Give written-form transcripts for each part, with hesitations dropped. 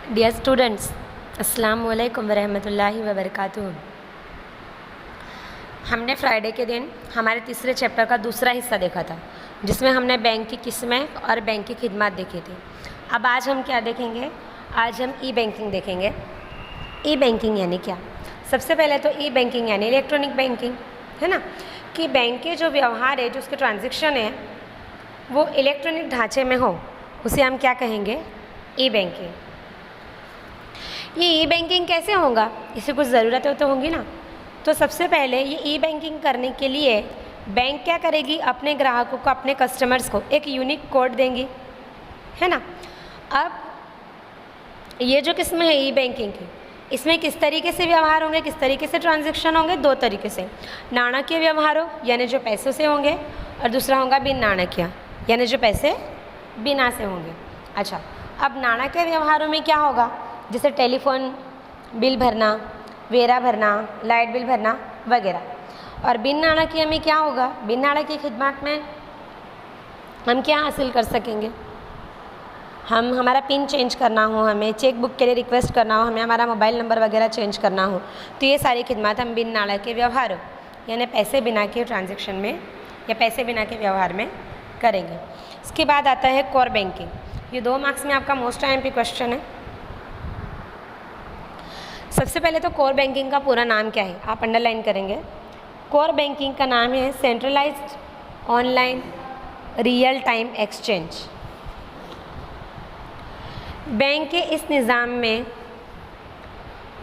Dear students, अस्सलाम वालेकुम वरहमतुल्लाहि वबरकातुहू। हमने फ्राइडे के दिन हमारे तीसरे चैप्टर का दूसरा हिस्सा देखा था, जिसमें हमने बैंक की किस्में और बैंक की खिदमत देखी थी। अब आज हम क्या देखेंगे? आज हम ई बैंकिंग देखेंगे। ई बैंकिंग यानी क्या? सबसे पहले तो ई बैंकिंग यानी इलेक्ट्रॉनिक बैंकिंग है ना, कि बैंक के जो व्यवहार है, जो उसके ट्रांजैक्शन है, वो इलेक्ट्रॉनिक ढांचे में हो, उसे हम क्या कहेंगे? ई बैंकिंग। ये ई बैंकिंग कैसे होगा? इसे कुछ ज़रूरतें तो होंगी ना। तो सबसे पहले ये ई बैंकिंग करने के लिए बैंक क्या करेगी? अपने ग्राहकों को, अपने कस्टमर्स को एक यूनिक कोड देंगी, है ना। अब ये जो किस्म है ई बैंकिंग की, इसमें किस तरीके से व्यवहार होंगे, किस तरीके से ट्रांजैक्शन होंगे? दो तरीके से। नाणकीय व्यवहार हो, यानी जो पैसों से होंगे, और दूसरा होगा बिन नाणकीय, यानी जो पैसे बिना से होंगे। अच्छा, अब नाणकीय व्यवहारों में क्या होगा? जैसे टेलीफोन बिल भरना, वेरा भरना, लाइट बिल भरना वगैरह। और बिन नाणकीय में क्या होगा? बिन नाणकीय खिदमत में हम क्या हासिल कर सकेंगे? हम हमारा पिन चेंज करना हो, हमें चेक बुक के लिए रिक्वेस्ट करना हो, हमें हमारा मोबाइल नंबर वगैरह चेंज करना हो, तो ये सारी खिदमत हम बिन नाणकीय व्यवहार हो, यानी पैसे बिना के ट्रांजैक्शन में या पैसे बिना के व्यवहार में करेंगे। इसके बाद आता है कोर बैंकिंग। ये 2 मार्क्स में आपका मोस्ट IMP क्वेश्चन है। सबसे पहले तो कोर बैंकिंग का पूरा नाम क्या है? आप अंडरलाइन करेंगे। कोर बैंकिंग का नाम है centralised online real time exchange. Bank के इस निज़ाम में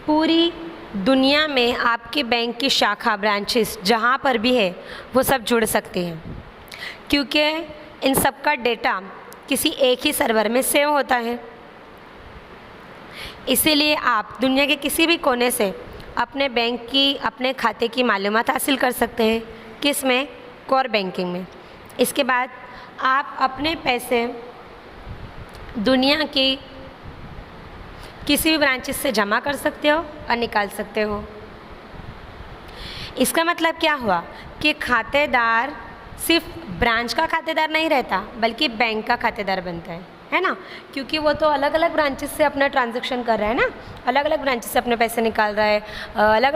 पूरी दुनिया में आपके बैंक की शाखा, ब्रांचेस जहाँ पर भी है, वो सब जुड़ सकते हैं, क्योंकि इन सब का डेटा किसी एक ही सर्वर में सेव होता है। इसीलिए आप दुनिया के किसी भी कोने से अपने बैंक की, अपने खाते की मालूमात हासिल कर सकते हैं। किस में? कोर बैंकिंग में। इसके बाद आप अपने पैसे दुनिया की किसी भी ब्रांचेस से जमा कर सकते हो और निकाल सकते हो। इसका मतलब क्या हुआ कि खातेदार सिर्फ ब्रांच का खातेदार नहीं रहता, बल्कि बैंक का खातेदार बनता है ना, क्योंकि वो तो अलग अलग ब्रांचेस से अपना ट्रांजैक्शन कर रहा है ना, अलग अलग ब्रांचेस से अपने पैसे निकाल रहा है, अलग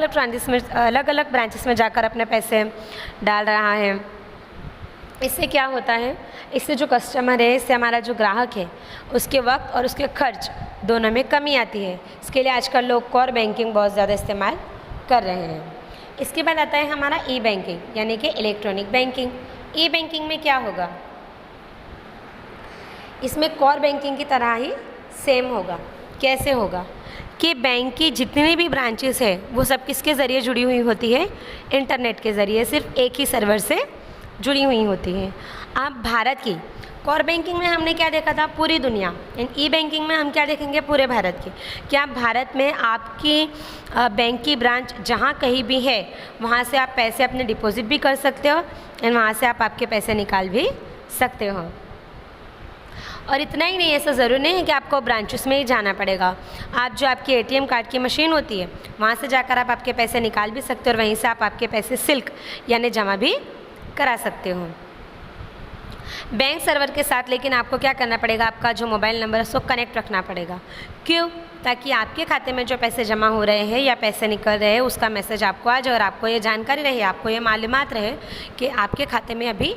अलग ब्रांचेस में जाकर अपने पैसे डाल रहा है। इससे क्या होता है? इससे जो कस्टमर है, इससे हमारा जो ग्राहक है, उसके वक्त और उसके खर्च दोनों में कमी आती है। इसके लिए आजकल लोग कोर बैंकिंग बहुत ज़्यादा इस्तेमाल कर रहे हैं। इसके बाद आता है हमारा ई बैंकिंग, यानी कि इलेक्ट्रॉनिक बैंकिंग। ई बैंकिंग में क्या होगा? इसमें कोर बैंकिंग की तरह ही सेम होगा। कैसे होगा? कि बैंक की जितनी भी ब्रांचेस है, वो सब किसके ज़रिए जुड़ी हुई होती है? इंटरनेट के ज़रिए, सिर्फ एक ही सर्वर से जुड़ी हुई होती है। अब भारत की कोर बैंकिंग में हमने क्या देखा था? पूरी दुनिया। ई बैंकिंग में हम क्या देखेंगे? पूरे भारत की। क्या भारत में आपकी बैंक की ब्रांच जहाँ कहीं भी है, वहाँ से आप पैसे अपने डिपॉजिट भी कर सकते हो, एंड वहाँ से आप आपके पैसे निकाल भी सकते हो। और इतना ही नहीं, ऐसा ज़रूरी नहीं है कि आपको ब्रांचेस में ही जाना पड़ेगा। आप जो आपकी ATM कार्ड की मशीन होती है, वहाँ से जाकर आप आपके पैसे निकाल भी सकते हो, और वहीं से आप आपके पैसे सिल्क यानी जमा भी करा सकते हो बैंक सर्वर के साथ। लेकिन आपको क्या करना पड़ेगा? आपका जो मोबाइल नंबर है उसको कनेक्ट रखना पड़ेगा। क्यों? ताकि आपके खाते में जो पैसे जमा हो रहे हैं या पैसे निकल रहे हैं, उसका मैसेज आपको आ जाए और आपको ये जानकारी रहे, आपको ये मालूमात रहे कि आपके खाते में अभी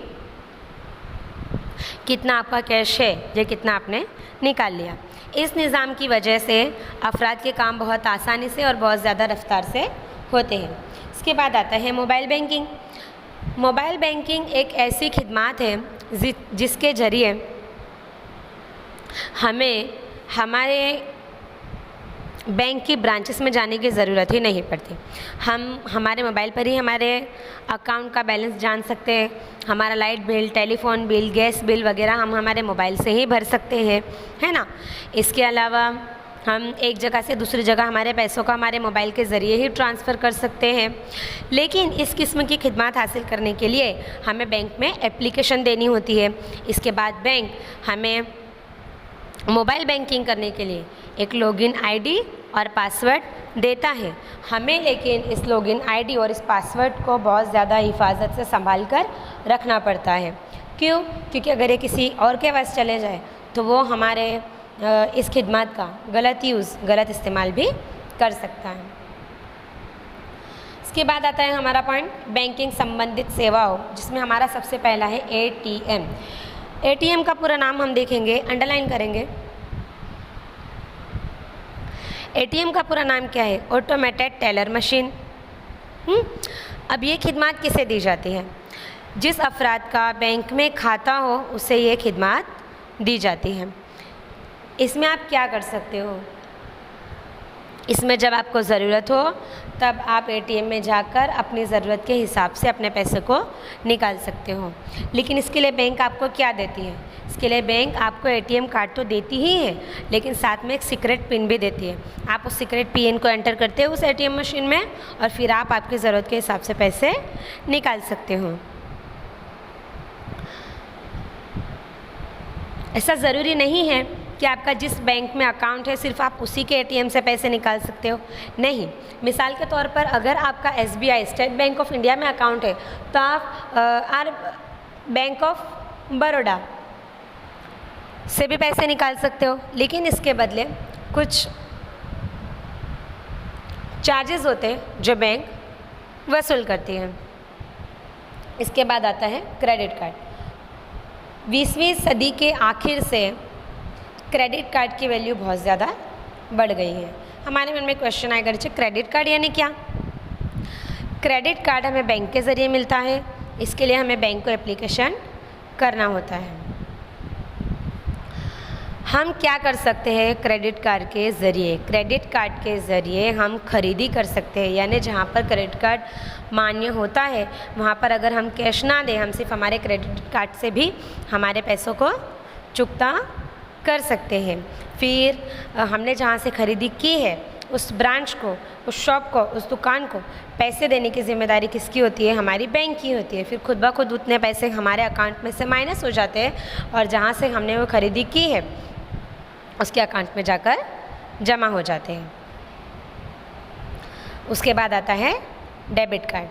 कितना आपका कैश है या कितना आपने निकाल लिया। इस निज़ाम की वजह से अफराद के काम बहुत आसानी से और बहुत ज़्यादा रफ्तार से होते हैं। इसके बाद आता है मोबाइल बैंकिंग। मोबाइल बैंकिंग एक ऐसी खिदमत है जिसके ज़रिए हमें हमारे बैंक की ब्रांचेस में जाने की ज़रूरत ही नहीं पड़ती। हम हमारे मोबाइल पर ही हमारे अकाउंट का बैलेंस जान सकते हैं। हमारा light bill, telephone bill, gas bill वगैरह हम हमारे मोबाइल से ही भर सकते हैं, है ना। इसके अलावा हम एक जगह से दूसरी जगह हमारे पैसों का हमारे मोबाइल के ज़रिए ही ट्रांसफ़र कर सकते हैं। लेकिन इस किस्म की खिदमत हासिल करने के लिए हमें बैंक में एप्लीकेशन देनी होती है। इसके बाद बैंक हमें मोबाइल बैंकिंग करने के लिए एक लॉगिन आईडी और पासवर्ड देता है हमें, लेकिन इस लॉगिन आईडी और इस पासवर्ड को बहुत ज़्यादा हिफाजत से संभाल कर रखना पड़ता है। क्यों? क्योंकि अगर ये किसी और के पास चले जाए तो वो हमारे इस खिदमत का गलत यूज़, गलत इस्तेमाल भी कर सकता है। इसके बाद आता है हमारा पॉइंट बैंकिंग संबंधित सेवाओं, जिसमें हमारा सबसे पहला है एटीएम। एटीएम का पूरा नाम हम देखेंगे, अंडरलाइन करेंगे। एटीएम का पूरा नाम क्या है? Automated teller machine. अब ये खिदमत किसे दी जाती है? जिस अफराद का बैंक में खाता हो उसे ये खिदमत दी जाती है। इसमें आप क्या कर सकते हो? इसमें जब आपको ज़रूरत हो तब आप एटीएम में जाकर अपनी ज़रूरत के हिसाब से अपने पैसे को निकाल सकते हो। लेकिन इसके लिए बैंक आपको क्या देती है? इसके लिए बैंक आपको एटीएम कार्ड तो देती ही है, लेकिन साथ में एक सीक्रेट पिन भी देती है। आप उस सीक्रेट पिन को एंटर करते हो उस एटीएम मशीन में और फिर आप आपकी ज़रूरत के हिसाब से पैसे निकाल सकते हो। ऐसा ज़रूरी नहीं है कि आपका जिस बैंक में अकाउंट है सिर्फ आप उसी के एटीएम से पैसे निकाल सकते हो। नहीं, मिसाल के तौर पर अगर आपका SBI state bank of India में अकाउंट है तो आप बैंक ऑफ बड़ौदा से भी पैसे निकाल सकते हो, लेकिन इसके बदले कुछ चार्जेस होते हैं जो बैंक वसूल करती है। इसके बाद आता है क्रेडिट कार्ड। 20वीं सदी के आखिर से क्रेडिट कार्ड की वैल्यू बहुत ज़्यादा बढ़ गई है। हमारे मन में क्वेश्चन आएगा, क्रेडिट कार्ड यानी क्या? क्रेडिट कार्ड हमें बैंक के ज़रिए मिलता है, इसके लिए हमें बैंक को एप्लीकेशन करना होता है। हम क्या कर सकते हैं क्रेडिट कार्ड के ज़रिए? क्रेडिट कार्ड के ज़रिए हम खरीदी कर सकते हैं, यानी जहाँ पर क्रेडिट कार्ड मान्य होता है वहाँ पर अगर हम कैश ना दें, हम सिर्फ हमारे क्रेडिट कार्ड से भी हमारे पैसों को चुकता कर सकते हैं। फिर हमने जहाँ से खरीदी की है उस ब्रांच को, उस शॉप को, उस दुकान को पैसे देने की जिम्मेदारी किसकी होती है? हमारी बैंक की होती है। फिर खुद ब खुद उतने पैसे हमारे अकाउंट में से माइनस हो जाते हैं और जहाँ से हमने वो खरीदी की है उसके अकाउंट में जाकर जमा हो जाते हैं। उसके बाद आता है डेबिट कार्ड।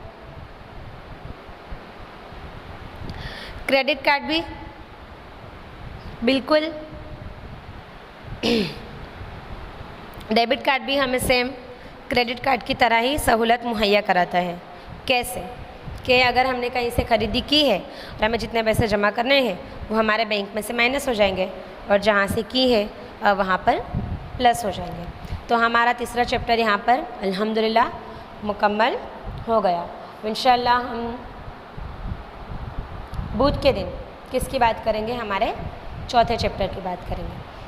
क्रेडिट कार्ड भी बिल्कुल डेबिट कार्ड भी हमें सेम क्रेडिट कार्ड की तरह ही सहूलत मुहैया कराता है। कैसे? कि अगर हमने कहीं से ख़रीदी की है और हमें जितने पैसे जमा करने हैं वो हमारे बैंक में से माइनस हो जाएंगे और जहाँ से की है वहाँ पर प्लस हो जाएंगे। तो हमारा तीसरा चैप्टर यहाँ पर अल्हम्दुलिल्लाह मुकम्मल हो गया। इंशाअल्लाह हम बुध के दिन किसकी बात करेंगे? हमारे चौथे चैप्टर की बात करेंगे।